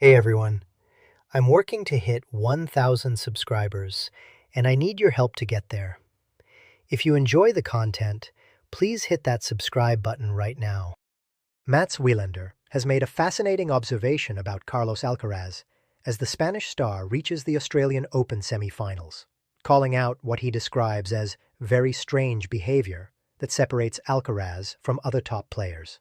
Hey everyone, I'm working to hit 1,000 subscribers, and I need your help to get there. If you enjoy the content, please hit that subscribe button right now. Mats Wielander has made a fascinating observation about Carlos Alcaraz as the Spanish star reaches the Australian Open semifinals, calling out what he describes as very strange behavior that separates Alcaraz from other top players.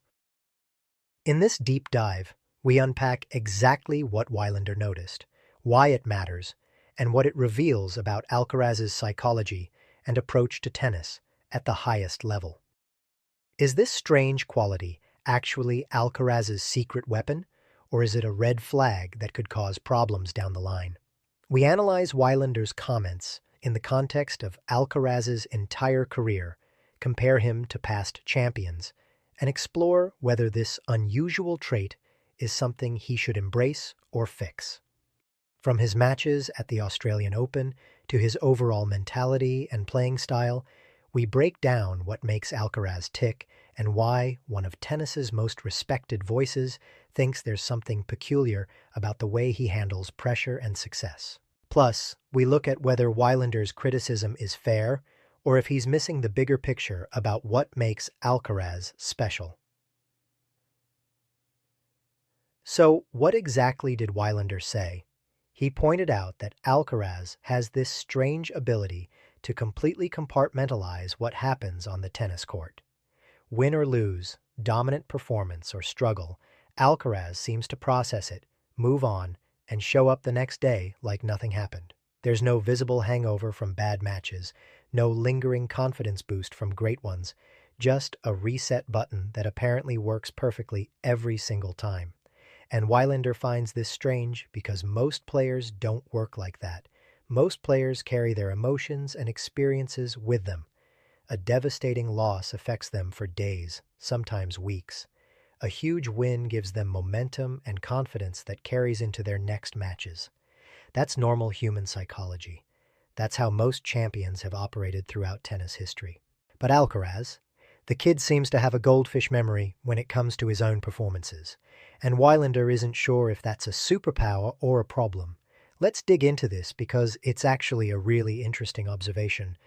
In this deep dive, we unpack exactly what Wielander noticed, why it matters, and what it reveals about Alcaraz's psychology and approach to tennis at the highest level. Is this strange quality actually Alcaraz's secret weapon, or is it a red flag that could cause problems down the line? We analyze Wielander's comments in the context of Alcaraz's entire career, compare him to past champions, and explore whether this unusual trait is something he should embrace or fix. From his matches at the Australian Open to his overall mentality and playing style, we break down what makes Alcaraz tick and why one of tennis's most respected voices thinks there's something peculiar about the way he handles pressure and success. Plus, we look at whether Wielander's criticism is fair or if he's missing the bigger picture about what makes Alcaraz special. So, what exactly did Wielander say? He pointed out that Alcaraz has this strange ability to completely compartmentalize what happens on the tennis court. Win or lose, dominant performance or struggle, Alcaraz seems to process it, move on, and show up the next day like nothing happened. There's no visible hangover from bad matches, no lingering confidence boost from great ones, just a reset button that apparently works perfectly every single time. And Wielander finds this strange because most players don't work like that. Most players carry their emotions and experiences with them. A devastating loss affects them for days, sometimes weeks. A huge win gives them momentum and confidence that carries into their next matches. That's normal human psychology. That's how most champions have operated throughout tennis history. But Alcaraz, the kid seems to have a goldfish memory when it comes to his own performances, and Wielander isn't sure if that's a superpower or a problem. Let's dig into this because it's actually a really interesting observation.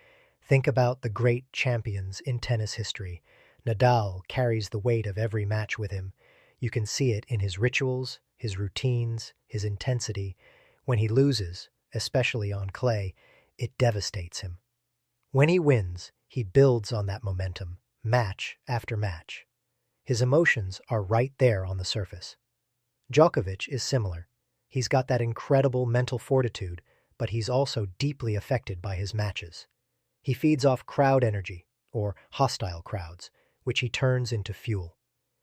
Think about the great champions in tennis history. Nadal carries the weight of every match with him. You can see it in his rituals, his routines, his intensity. When he loses, especially on clay, it devastates him. When he wins, he builds on that momentum, match after match. His emotions are right there on the surface. Djokovic is similar. He's got that incredible mental fortitude, but he's also deeply affected by his matches. He feeds off crowd energy, or hostile crowds, which he turns into fuel.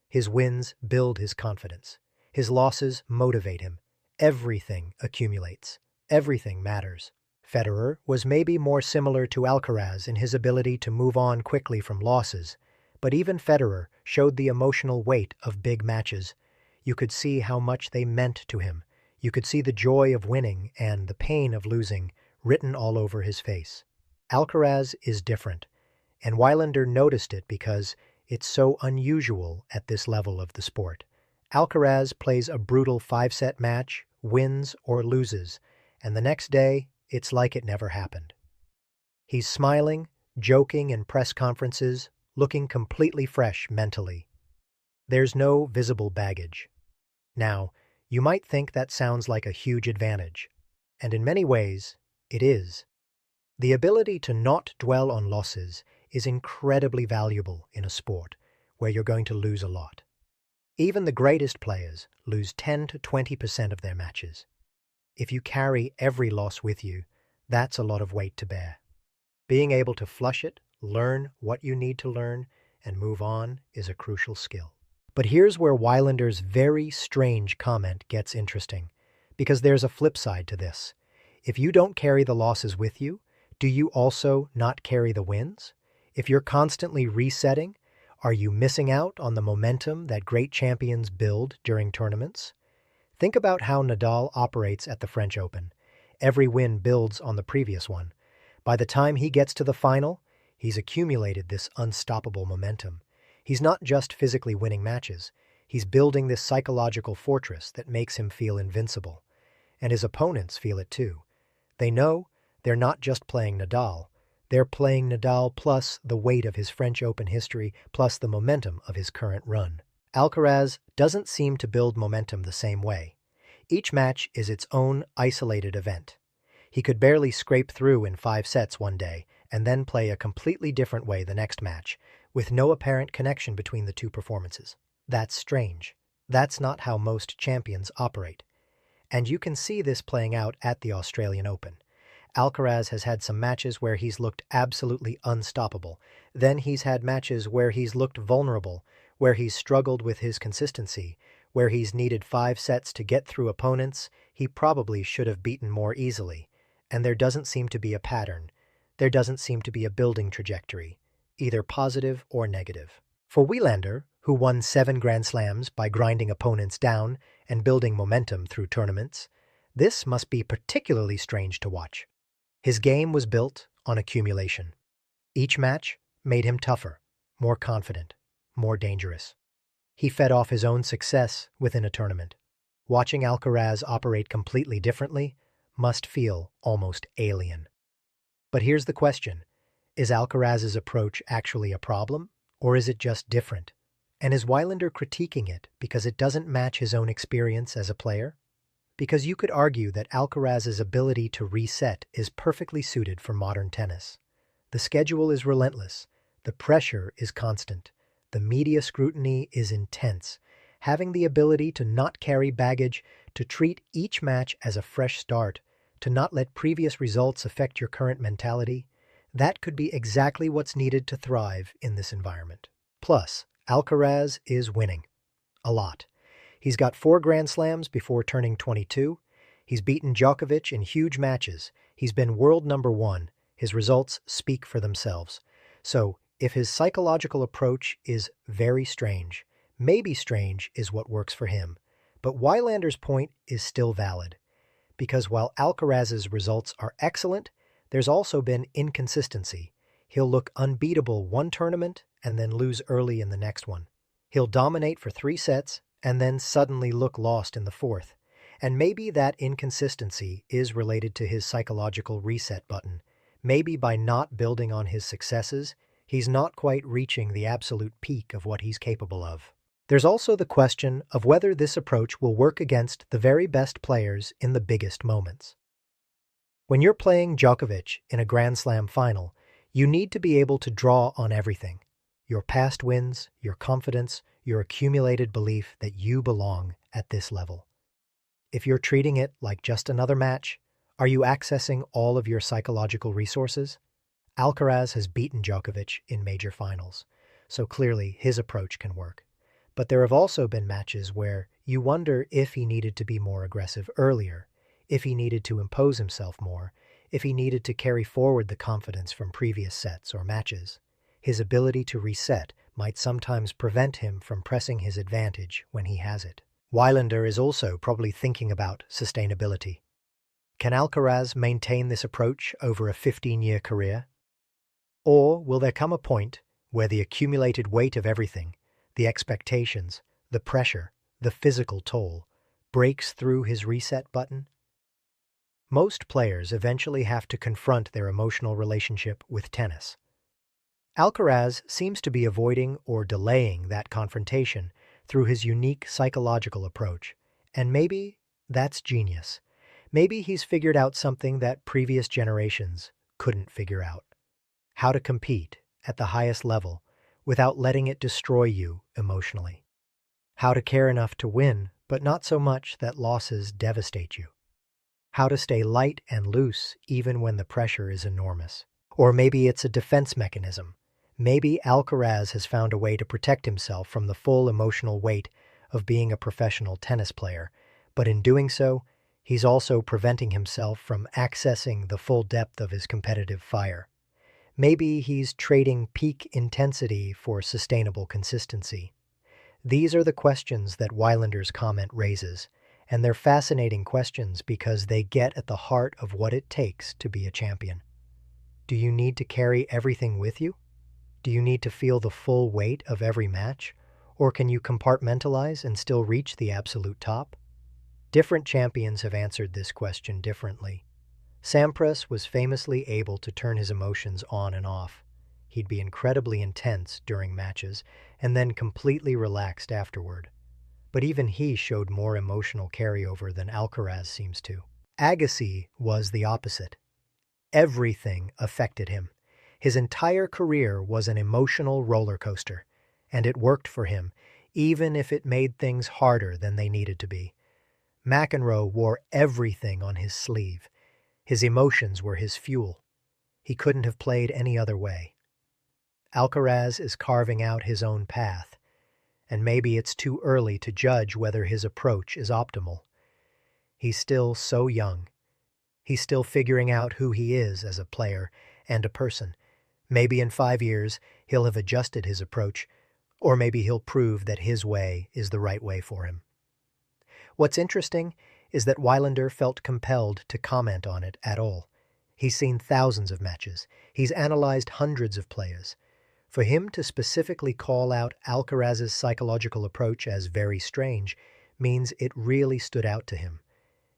His wins build his confidence. His losses motivate him. Everything accumulates. Everything matters. Federer was maybe more similar to Alcaraz in his ability to move on quickly from losses, but even Federer showed the emotional weight of big matches. You could see how much they meant to him. You could see the joy of winning and the pain of losing written all over his face. Alcaraz is different, and Wielander noticed it because it's so unusual at this level of the sport. Alcaraz plays a brutal 5-set match, wins or loses, and the next day, it's like it never happened. He's smiling, joking in press conferences, looking completely fresh mentally. There's no visible baggage. Now, you might think that sounds like a huge advantage, and in many ways, it is. The ability to not dwell on losses is incredibly valuable in a sport where you're going to lose a lot. Even the greatest players lose 10 to 20% of their matches. If you carry every loss with you, that's a lot of weight to bear. Being able to flush it, learn what you need to learn, and move on is a crucial skill. But here's where Wielander's very strange comment gets interesting, because there's a flip side to this. If you don't carry the losses with you, do you also not carry the wins? If you're constantly resetting, are you missing out on the momentum that great champions build during tournaments? Think about how Nadal operates at the French Open. Every win builds on the previous one. By the time he gets to the final, he's accumulated this unstoppable momentum. He's not just physically winning matches, He's building this psychological fortress that makes him feel invincible. And his opponents feel it too. They know they're not just playing Nadal. They're playing Nadal plus the weight of his French Open history plus the momentum of his current run. Alcaraz doesn't seem to build momentum the same way. Each match is its own isolated event. He could barely scrape through in 5 sets one day and then play a completely different way the next match, with no apparent connection between the two performances. That's strange. That's not how most champions operate. And you can see this playing out at the Australian Open. Alcaraz has had some matches where he's looked absolutely unstoppable. Then he's had matches where he's looked vulnerable, where he's struggled with his consistency, where he's needed 5 sets to get through opponents he probably should have beaten more easily. And there doesn't seem to be a pattern. There doesn't seem to be a building trajectory, either positive or negative. For Wilander, who won 7 Grand Slams by grinding opponents down and building momentum through tournaments, this must be particularly strange to watch. His game was built on accumulation. Each match made him tougher, more confident, more dangerous. He fed off his own success within a tournament. Watching Alcaraz operate completely differently must feel almost alien. But here's the question. Is Alcaraz's approach actually a problem, or is it just different? And is Wilander critiquing it because it doesn't match his own experience as a player? Because you could argue that Alcaraz's ability to reset is perfectly suited for modern tennis. The schedule is relentless. The pressure is constant. The media scrutiny is intense. Having the ability to not carry baggage, to treat each match as a fresh start, to not let previous results affect your current mentality, that could be exactly what's needed to thrive in this environment. Plus, Alcaraz is winning. A lot. He's got 4 Grand Slams before turning 22. He's beaten Djokovic in huge matches. He's been world number 1. His results speak for themselves. So, if his psychological approach is very strange, maybe strange is what works for him. But Wilander's point is still valid. Because while Alcaraz's results are excellent, there's also been inconsistency. He'll look unbeatable one tournament and then lose early in the next one. He'll dominate for 3 sets and then suddenly look lost in the 4th. And maybe that inconsistency is related to his psychological reset button. Maybe by not building on his successes, he's not quite reaching the absolute peak of what he's capable of. There's also the question of whether this approach will work against the very best players in the biggest moments. When you're playing Djokovic in a Grand Slam final, you need to be able to draw on everything. Your past wins, your confidence, your accumulated belief that you belong at this level. If you're treating it like just another match, are you accessing all of your psychological resources? Alcaraz has beaten Djokovic in major finals, so clearly his approach can work. But there have also been matches where you wonder if he needed to be more aggressive earlier, if he needed to impose himself more, if he needed to carry forward the confidence from previous sets or matches. His ability to reset might sometimes prevent him from pressing his advantage when he has it. Wilander is also probably thinking about sustainability. Can Alcaraz maintain this approach over a 15-year career? Or will there come a point where the accumulated weight of everything, the expectations, the pressure, the physical toll, breaks through his reset button? Most players eventually have to confront their emotional relationship with tennis. Alcaraz seems to be avoiding or delaying that confrontation through his unique psychological approach, and maybe that's genius. Maybe he's figured out something that previous generations couldn't figure out. How to compete at the highest level without letting it destroy you emotionally. How to care enough to win, but not so much that losses devastate you. How to stay light and loose even when the pressure is enormous. Or maybe it's a defense mechanism. Maybe Alcaraz has found a way to protect himself from the full emotional weight of being a professional tennis player, but in doing so, he's also preventing himself from accessing the full depth of his competitive fire. Maybe he's trading peak intensity for sustainable consistency. These are the questions that Wilander's comment raises, and they're fascinating questions because they get at the heart of what it takes to be a champion. Do you need to carry everything with you? Do you need to feel the full weight of every match? Or can you compartmentalize and still reach the absolute top? Different champions have answered this question differently. Sampras was famously able to turn his emotions on and off. He'd be incredibly intense during matches and then completely relaxed afterward. But even he showed more emotional carryover than Alcaraz seems to. Agassi was the opposite. Everything affected him. His entire career was an emotional roller coaster, and it worked for him, even if it made things harder than they needed to be. McEnroe wore everything on his sleeve. His emotions were his fuel. He couldn't have played any other way. Alcaraz is carving out his own path, and maybe it's too early to judge whether his approach is optimal. He's still so young. He's still figuring out who he is as a player and a person. Maybe in 5 years he'll have adjusted his approach, or maybe he'll prove that his way is the right way for him. What's interesting is that Wilander felt compelled to comment on it at all. He's seen thousands of matches. He's analyzed hundreds of players. For him to specifically call out Alcaraz's psychological approach as very strange means it really stood out to him.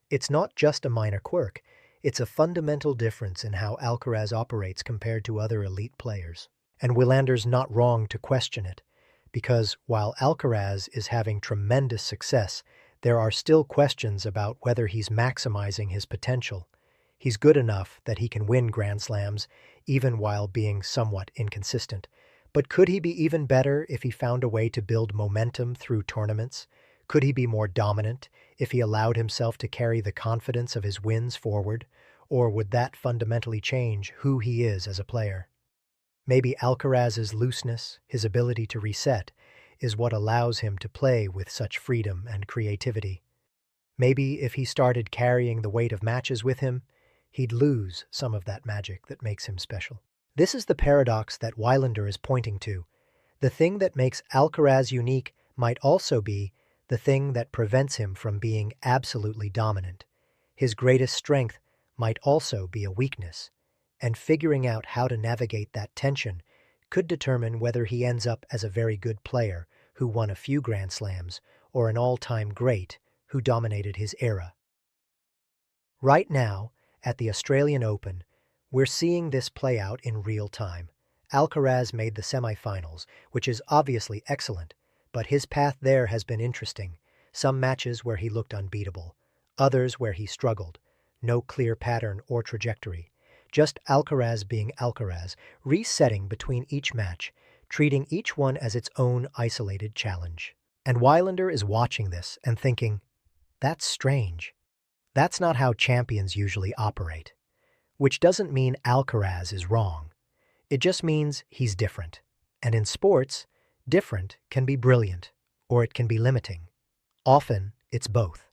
It's not just a minor quirk, it's a fundamental difference in how Alcaraz operates compared to other elite players. And Wilander's not wrong to question it, because while Alcaraz is having tremendous success, there are still questions about whether he's maximizing his potential. He's good enough that he can win Grand Slams, even while being somewhat inconsistent. But could he be even better if he found a way to build momentum through tournaments? Could he be more dominant if he allowed himself to carry the confidence of his wins forward? Or would that fundamentally change who he is as a player? Maybe Alcaraz's looseness, his ability to reset, is what allows him to play with such freedom and creativity. Maybe if he started carrying the weight of matches with him, he'd lose some of that magic that makes him special. This is the paradox that Wilander is pointing to. The thing that makes Alcaraz unique might also be the thing that prevents him from being absolutely dominant. His greatest strength might also be a weakness, and figuring out how to navigate that tension could determine whether he ends up as a very good player who won a few Grand Slams or an all-time great who dominated his era. Right now, at the Australian Open, we're seeing this play out in real time. Alcaraz made the semifinals, which is obviously excellent, but his path there has been interesting. Some matches where he looked unbeatable, others where he struggled. No clear pattern or trajectory. Just Alcaraz being Alcaraz, resetting between each match, treating each one as its own isolated challenge. And Wilander is watching this and thinking, that's strange. That's not how champions usually operate. Which doesn't mean Alcaraz is wrong. It just means he's different. And in sports, different can be brilliant, or it can be limiting. Often, it's both.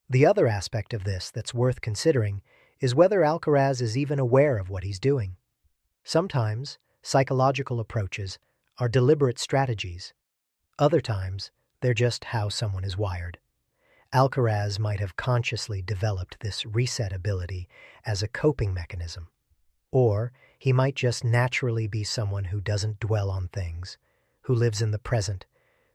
The other aspect of this that's worth considering is whether Alcaraz is even aware of what he's doing. Sometimes, psychological approaches are deliberate strategies. Other times, they're just how someone is wired. Alcaraz might have consciously developed this reset ability as a coping mechanism. Or he might just naturally be someone who doesn't dwell on things, who lives in the present,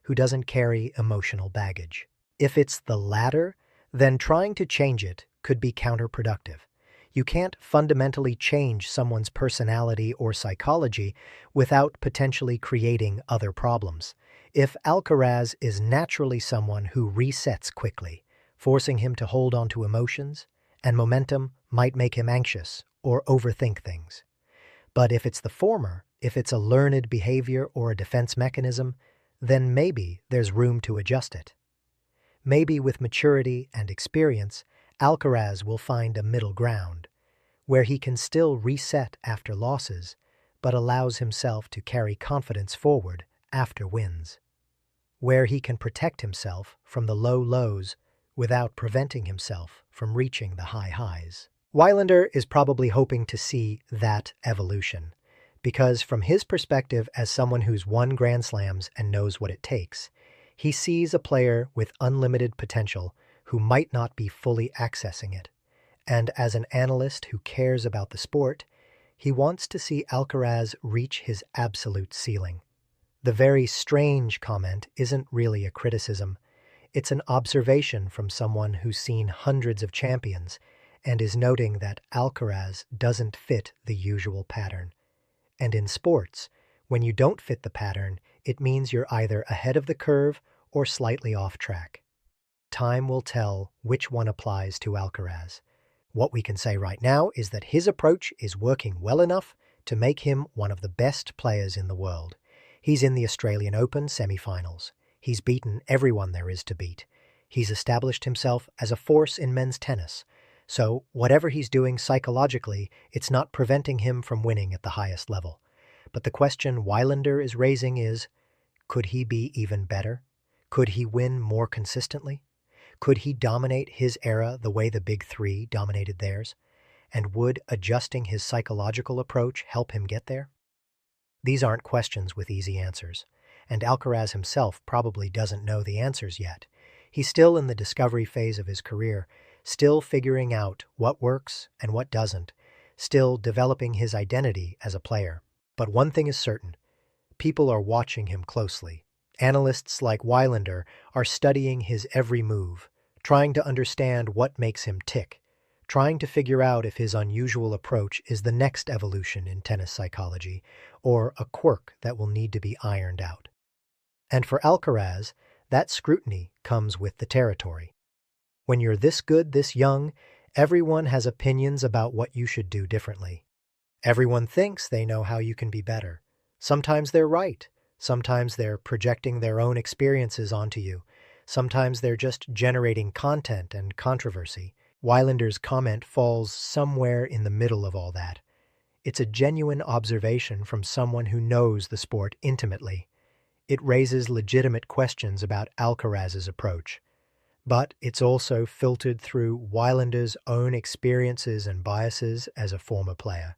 who doesn't carry emotional baggage. If it's the latter, then trying to change it could be counterproductive. You can't fundamentally change someone's personality or psychology without potentially creating other problems. If Alcaraz is naturally someone who resets quickly, forcing him to hold on to emotions, and momentum might make him anxious or overthink things. But if it's the former, if it's a learned behavior or a defense mechanism, then maybe there's room to adjust it. Maybe with maturity and experience, Alcaraz will find a middle ground, where he can still reset after losses, but allows himself to carry confidence forward after wins, where he can protect himself from the low lows without preventing himself from reaching the high highs. Wilander is probably hoping to see that evolution, because from his perspective as someone who's won Grand Slams and knows what it takes, he sees a player with unlimited potential who might not be fully accessing it. And as an analyst who cares about the sport, he wants to see Alcaraz reach his absolute ceiling. The very strange comment isn't really a criticism. It's an observation from someone who's seen hundreds of champions and is noting that Alcaraz doesn't fit the usual pattern. And in sports, when you don't fit the pattern, it means you're either ahead of the curve or slightly off track. Time will tell which one applies to Alcaraz. What we can say right now is that his approach is working well enough to make him one of the best players in the world. He's in the Australian Open semifinals. He's beaten everyone there is to beat. He's established himself as a force in men's tennis. So whatever he's doing psychologically, it's not preventing him from winning at the highest level. But the question Wilander is raising is, could he be even better? Could he win more consistently? Could he dominate his era the way the big three dominated theirs? And would adjusting his psychological approach help him get there? These aren't questions with easy answers, and Alcaraz himself probably doesn't know the answers yet. He's still in the discovery phase of his career, still figuring out what works and what doesn't, still developing his identity as a player. But one thing is certain, people are watching him closely. Analysts like Wilander are studying his every move, trying to understand what makes him tick, trying to figure out if his unusual approach is the next evolution in tennis psychology, or a quirk that will need to be ironed out. And for Alcaraz, that scrutiny comes with the territory. When you're this good, this young, everyone has opinions about what you should do differently. Everyone thinks they know how you can be better. Sometimes they're right. Sometimes they're projecting their own experiences onto you. Sometimes they're just generating content and controversy. Wilander's comment falls somewhere in the middle of all that. It's a genuine observation from someone who knows the sport intimately. It raises legitimate questions about Alcaraz's approach. But it's also filtered through Wilander's own experiences and biases as a former player.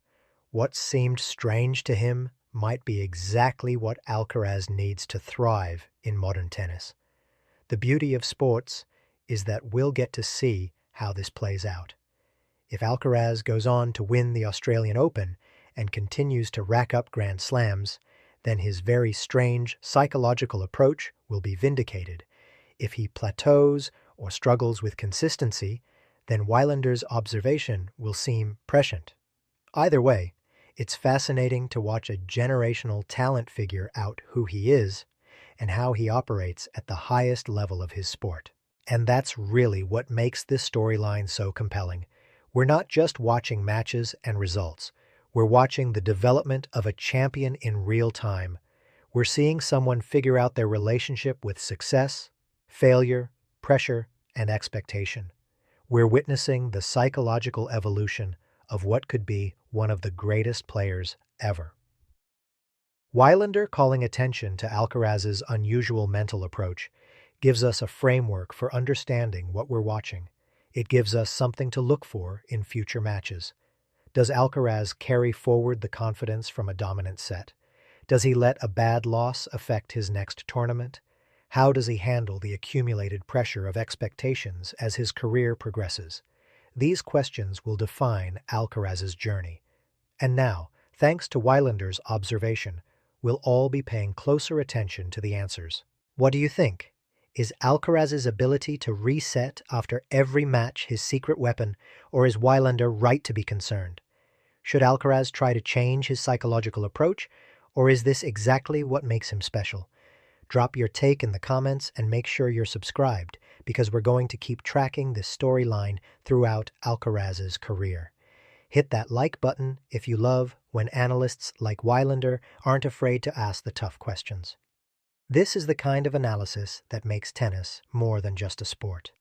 What seemed strange to him might be exactly what Alcaraz needs to thrive in modern tennis. The beauty of sports is that we'll get to see how this plays out. If Alcaraz goes on to win the Australian Open and continues to rack up Grand Slams, then his very strange psychological approach will be vindicated. If he plateaus or struggles with consistency, then Wilander's observation will seem prescient. Either way, it's fascinating to watch a generational talent figure out who he is and how he operates at the highest level of his sport. And that's really what makes this storyline so compelling. We're not just watching matches and results. We're watching the development of a champion in real time. We're seeing someone figure out their relationship with success, failure, pressure, and expectation. We're witnessing the psychological evolution of what could be one of the greatest players ever. Wilander calling attention to Alcaraz's unusual mental approach gives us a framework for understanding what we're watching. It gives us something to look for in future matches. Does Alcaraz carry forward the confidence from a dominant set? Does he let a bad loss affect his next tournament? How does he handle the accumulated pressure of expectations as his career progresses? These questions will define Alcaraz's journey. And now, thanks to Wilander's observation, we'll all be paying closer attention to the answers. What do you think? Is Alcaraz's ability to reset after every match his secret weapon, or is Wilander right to be concerned? Should Alcaraz try to change his psychological approach, or is this exactly what makes him special? Drop your take in the comments and make sure you're subscribed, because we're going to keep tracking this storyline throughout Alcaraz's career. Hit that like button if you love when analysts like Wilander aren't afraid to ask the tough questions. This is the kind of analysis that makes tennis more than just a sport.